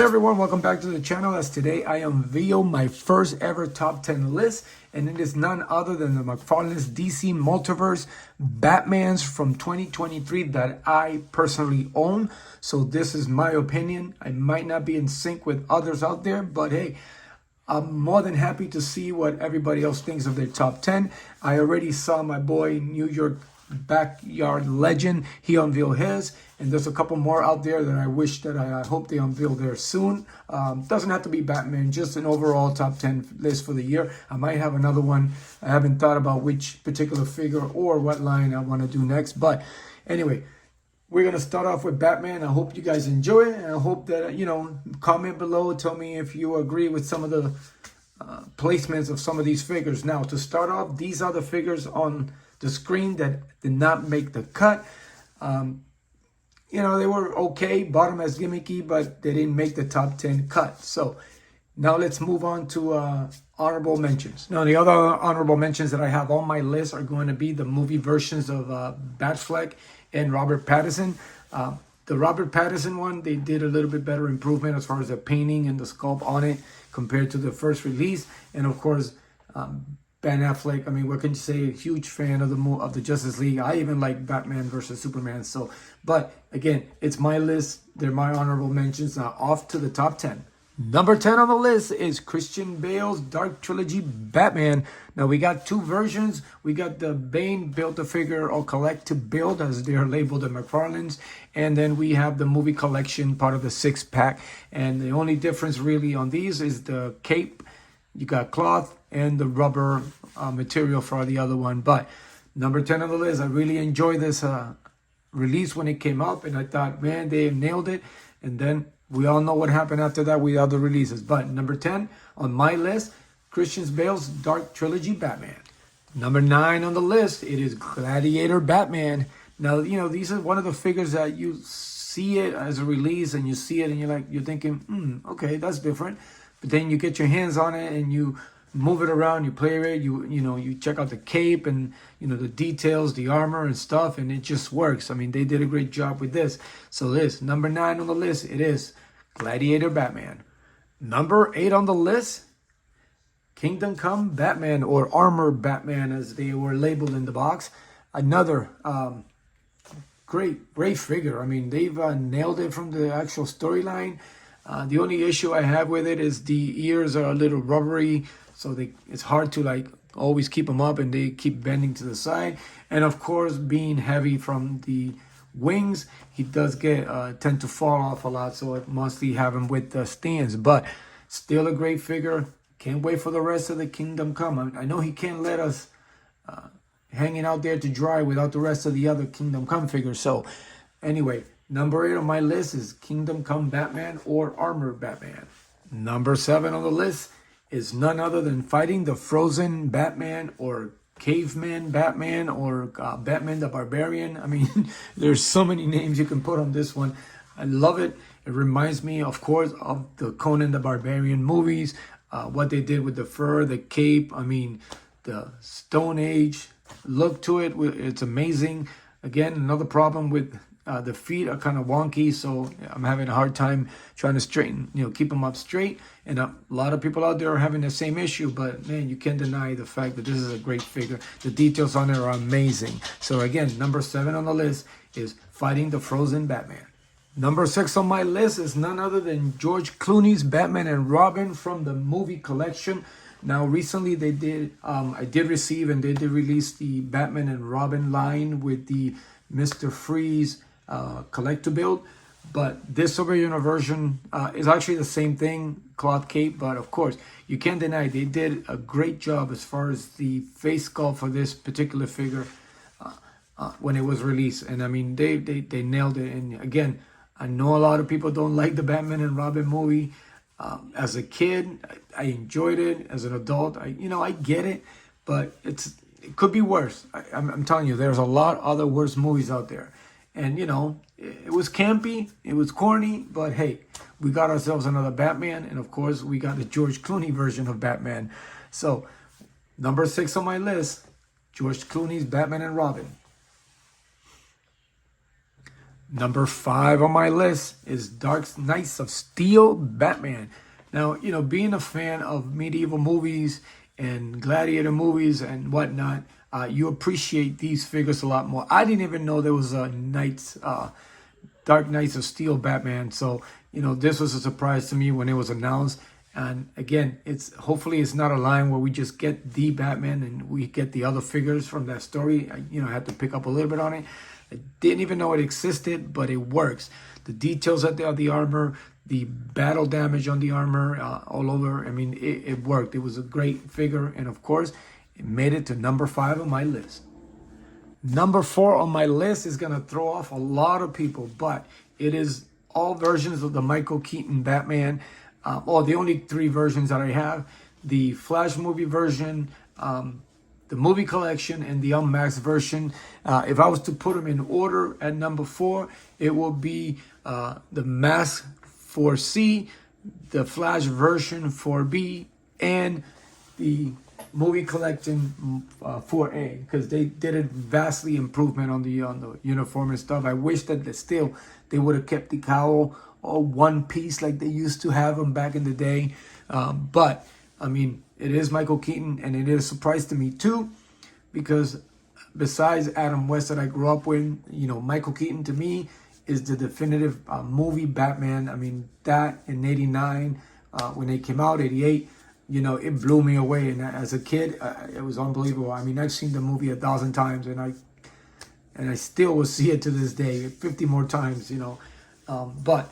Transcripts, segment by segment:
everyone, welcome back to the channel. As today I unveil my first ever top 10 list, and it is none other than the Mcfarlane's DC Multiverse Batmans from 2023 that I personally own. So this is my opinion. I might not be in sync with others out there, but hey, I'm more than happy to see what everybody else thinks of their top 10. I already saw my boy New York Backyard Legend. He unveiled his, and there's a couple more out there that I wish that I hope they unveil there soon. Doesn't have to be Batman, just an overall top 10 list for the year. I might have another one. I haven't thought about which particular figure or what line I want to do next, but anyway, we're going to start off with Batman. I hope you guys enjoy it, and I hope that, comment below, tell me if you agree with some of the placements of some of these figures. Now, to start off, these are the figures on the screen that did not make the cut. They were okay, bottom as gimmicky, but they didn't make the top 10 cut. So now let's move on to honorable mentions. Now, the other honorable mentions that I have on my list are going to be the movie versions of Batfleck and Robert Pattinson. The Robert Pattinson one, they did a little bit better improvement as far as the painting and the sculpt on it compared to the first release. And of course, Ben Affleck, I mean, what can you say? A huge fan of the Justice League. I even like Batman versus Superman. So, but again, it's my list. They're my honorable mentions. Now, off to the top 10. Number 10 on the list is Christian Bale's Dark Trilogy Batman. Now, we got two versions. We got the Bane Build-A-Figure or Collect to Build, as they are labeled at Mcfarlane's. And then we have the movie collection, part of the 6-pack. And the only difference really on these is the cape. You got cloth and the rubber material for the other one. But number 10 on the list, I really enjoyed this release when it came up. And I thought, man, they nailed it. And then we all know what happened after that with other releases. But number 10 on my list, Christian Bale's Dark Trilogy Batman. Number 9 on the list, it is Gladiator Batman. Now, these are one of the figures that you see it as a release and you see it and you're thinking, okay, that's different. But then you get your hands on it and you move it around, you play it, you check out the cape and, the details, the armor and stuff, and it just works. I mean, they did a great job with this. So this, number 9 on the list, it is Gladiator Batman. Number 8 on the list, Kingdom Come Batman, or Armor Batman as they were labeled in the box. Another great figure. I mean, they've nailed it from the actual storyline. The only issue I have with it is the ears are a little rubbery, so it's hard to always keep them up, and they keep bending to the side. And of course, being heavy from the wings, he does tend to fall off a lot, so I mostly have him with the stands. But still a great figure. Can't wait for the rest of the Kingdom Come. I know he can't let us hanging out there to dry without the rest of the other Kingdom Come figures. So anyway, number 8 on my list is Kingdom Come Batman or Armor Batman. Number 7 on the list is none other than Fighting the Frozen Batman or Caveman Batman or Batman the Barbarian. I mean, there's so many names you can put on this one. I love it. It reminds me, of course, of the Conan the Barbarian movies. What they did with the fur, the cape. I mean, the Stone Age look to it. It's amazing. Again, another problem with the feet are kind of wonky, so I'm having a hard time trying to straighten, keep them up straight. And a lot of people out there are having the same issue, but man, you can't deny the fact that this is a great figure. The details on it are amazing. So again, number 7 on the list is Fighting the Frozen Batman. Number 6 on my list is none other than George Clooney's Batman and Robin from the movie collection. Now, recently they did, I did receive and they did release the Batman and Robin line with the Mr. Freeze collect to build, but this original version is actually the same thing, cloth cape. But of course, you can't deny they did a great job as far as the face sculpt for this particular figure when it was released. And I mean, they nailed it. And again, I know a lot of people don't like the Batman and Robin movie. As a kid, I enjoyed it. As an adult, I get it, but it could be worse. I'm telling you, there's a lot other worse movies out there. And, it was campy, it was corny, but hey, we got ourselves another Batman. And of course, we got the George Clooney version of Batman. So, number 6 on my list, George Clooney's Batman and Robin. Number 5 on my list is Dark Knights of Steel Batman. Now, being a fan of medieval movies and gladiator movies and whatnot, you appreciate these figures a lot more. I didn't even know there was a Dark Knights of Steel Batman. So, this was a surprise to me when it was announced. And again, hopefully it's not a line where we just get the Batman and we get the other figures from that story. I had to pick up a little bit on it. I didn't even know it existed, but it works. The details of the armor, the battle damage on the armor, all over. I mean, it worked. It was a great figure. And of course, it made it to number 5 on my list. Number 4 on my list is going to throw off a lot of people, but it is all versions of the Michael Keaton Batman. The only 3 versions that I have: the Flash movie version, the movie collection, and the unmasked version. If I was to put them in order at number 4, it will be the mask for C, the Flash version for B, and the movie collection for A, because they did a vastly improvement on the uniform and stuff. I wish that they would have kept the cowl or one piece like they used to have them back in the day. But I mean, it is Michael Keaton, and it is a surprise to me too, because besides Adam West that I grew up with, Michael Keaton to me is the definitive movie Batman. I mean, that in '89 when they came out, '88. It blew me away. And as a kid, it was unbelievable. I mean, I've seen the movie 1,000 times, and I still will see it to this day, 50 more times. But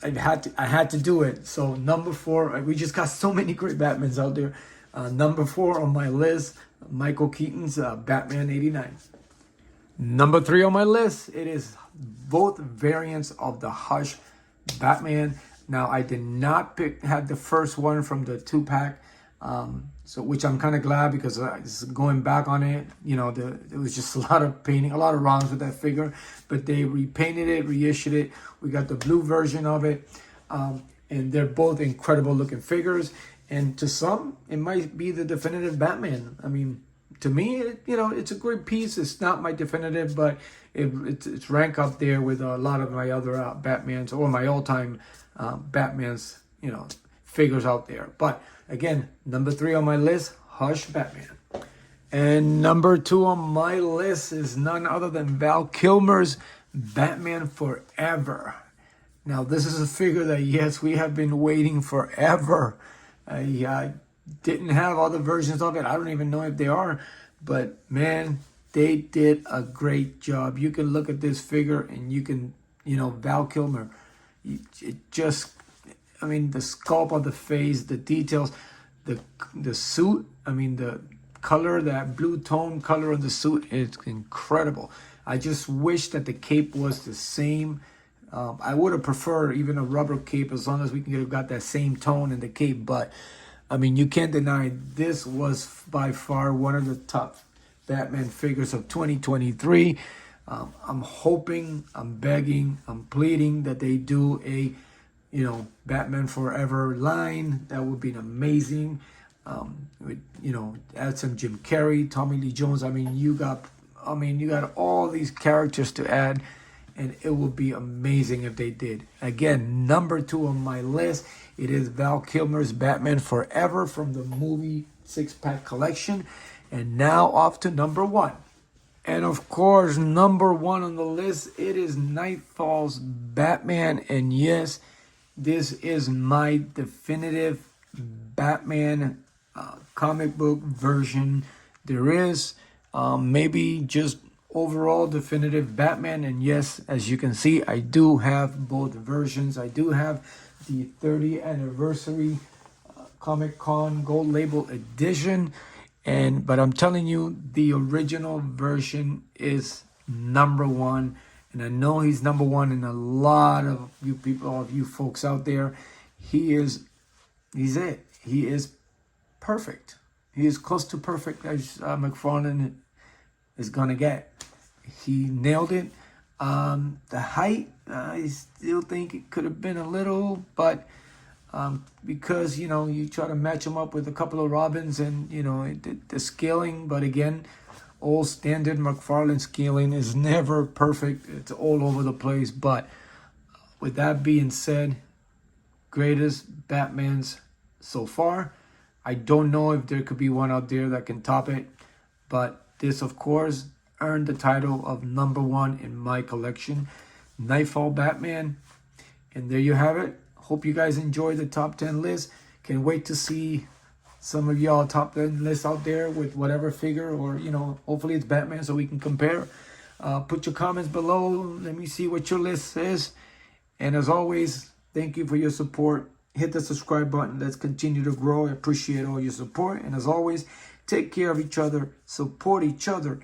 I had to do it. So number 4, we just got so many great Batmans out there. Number 4 on my list, Michael Keaton's Batman '89. Number 3 on my list, it is both variants of the Hush Batman. Now, I did not had the first one from the 2-pack, which I'm kind of glad, because just going back on it, there was just a lot of painting, a lot of wrongs with that figure, but they repainted it, reissued it. We got the blue version of it, and they're both incredible looking figures. And to some, it might be the definitive Batman. I mean, to me, it's a great piece. It's not my definitive, but it's rank up there with a lot of my other Batmans, or my all-time Batman's, figures out there. But again, number 3 on my list, Hush Batman. And number 2 on my list is none other than Val Kilmer's Batman Forever. Now, this is a figure that, yes, we have been waiting forever. I didn't have other versions of it. I don't even know if they are, but man, they did a great job. You can look at this figure and you can, Val Kilmer, the sculpt of the face, the details, the suit, the color, that blue tone color of the suit, it's incredible. I just wish that the cape was the same. I would have preferred even a rubber cape, as long as we can have got that same tone in the cape. But you can't deny this was by far one of the top Batman figures of 2023. I'm hoping, I'm begging, I'm pleading that they do a, Batman Forever line. That would be amazing. Add some Jim Carrey, Tommy Lee Jones. You got all these characters to add, and it would be amazing if they did. Again, number 2 on my list, it is Val Kilmer's Batman Forever from the movie 6-pack collection. And now off to number 1. And of course, number 1 on the list, it is Nightfall's Batman. And yes, this is my definitive Batman comic book version. There is maybe just overall definitive Batman. And yes, as you can see, I do have both versions. I do have the 30th anniversary Comic Con Gold Label edition. But I'm telling you, the original version is number 1. And I know he's number 1 in a lot of you people, all of you folks out there. He's it. He is perfect. He is close to perfect as Mcfarlane is going to get. He nailed it. The height, I still think it could have been a little, but because, you try to match him up with a couple of Robins and, the scaling. But again, old standard Mcfarlane scaling is never perfect. It's all over the place. But with that being said, greatest Batmans so far. I don't know if there could be one out there that can top it, but this, of course, earned the title of #1 in my collection, Nightfall Batman. And there you have it. Hope you guys enjoyed the top 10 list. Can't wait to see some of y'all top 10 lists out there with whatever figure, or, you know, hopefully it's Batman so we can compare. Put your comments below. Let me see what your list is. And as always, thank you for your support. Hit the subscribe button. Let's continue to grow. I appreciate all your support. And as always, take care of each other. Support each other.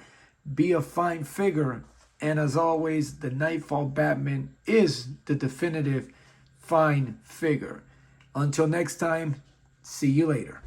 Be a fine figure. And as always, the Nightfall Batman is the definitive fine figure. Until next time, see you later.